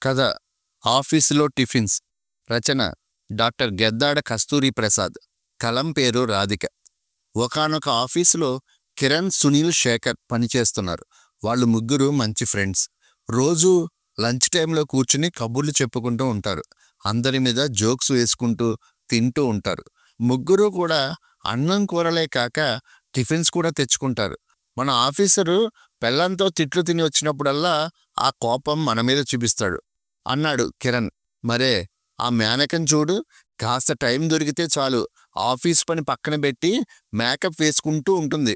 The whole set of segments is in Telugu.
కథ ఆఫీసులో టిఫిన్స్. రచన డాక్టర్ గెద్దాడ కస్తూరి ప్రసాద్. కలం పేరు రాధిక. ఒకానొక ఆఫీసులో కిరణ్, సునీల్, శేఖర్ పనిచేస్తున్నారు. వాళ్ళు ముగ్గురు మంచి ఫ్రెండ్స్. రోజు లంచ్ టైంలో కూర్చుని కబుర్లు చెప్పుకుంటూ ఉంటారు. అందరి మీద జోక్స్ వేసుకుంటూ తింటూ ఉంటారు. ముగ్గురు కూడా అన్నం కూరలే కాక టిఫిన్స్ కూడా తెచ్చుకుంటారు. మన ఆఫీసరు పెళ్ళంతో తిట్లు తిని వచ్చినప్పుడల్లా ఆ కోపం మన మీద చూపిస్తాడు అన్నాడు కిరణ్. మరే ఆ మేనకం చూడు, కాస్త టైం దొరికితే చాలు ఆఫీస్ పని పక్కన పెట్టి మేకప్ వేసుకుంటూ ఉంటుంది.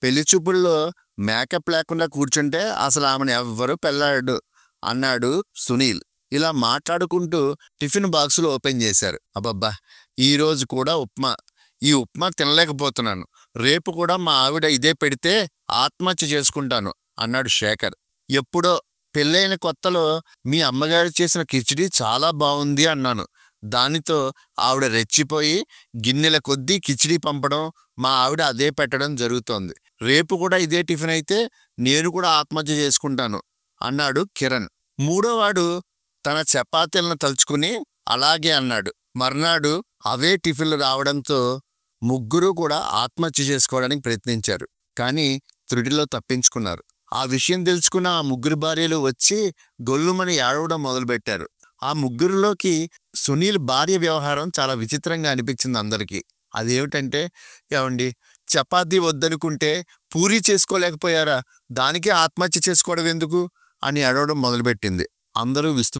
పెళ్లి చూపుల్లో మేకప్ లేకుండా కూర్చుంటే అసలు ఆమెను ఎవ్వరూ పెళ్ళాడు అన్నాడు సునీల్. ఇలా మాట్లాడుకుంటూ టిఫిన్ బాక్సులు ఓపెన్ చేశారు. అబ్బబ్బా, ఈరోజు కూడా ఉప్మా. ఈ ఉప్మా తినలేకపోతున్నాను. రేపు కూడా మా ఆవిడ ఇదే పెడితే ఆత్మహత్య చేసుకుంటాను అన్నాడు శేఖర్. ఎప్పుడో పెళ్ళైన కొత్తలో మీ అమ్మగారు చేసిన కిచిడి చాలా బాగుంది అన్నాను. దానితో ఆవిడ రెచ్చిపోయి గిన్నెల కొద్దీ కిచిడి పంపడం, మా ఆవిడ అదే పెట్టడం జరుగుతోంది. రేపు కూడా ఇదే టిఫిన్ అయితే నేను కూడా ఆత్మహత్య చేసుకుంటాను అన్నాడు కిరణ్. మూడోవాడు తన చపాతీలను తలుచుకుని అలాగే అన్నాడు. మర్నాడు అవే టిఫిన్లు రావడంతో ముగ్గురు కూడా ఆత్మహత్య చేసుకోవడానికి ప్రయత్నించారు. కానీ త్రుటిలో తప్పించుకున్నారు. ఆ విషయం తెలుసుకున్న ఆ ముగ్గురు భార్యలు వచ్చి గొల్లుమని ఏడవడం మొదలుపెట్టారు. ఆ ముగ్గురిలోకి సునీల్ భార్య వ్యవహారం చాలా విచిత్రంగా అనిపించింది అందరికీ. అదేమిటంటే, ఏమండి, చపాతీ వద్దనుకుంటే పూరీ చేసుకోలేకపోయారా? దానికే ఆత్మహత్య చేసుకోవడం ఎందుకు అని ఏడవడం మొదలుపెట్టింది. అందరూ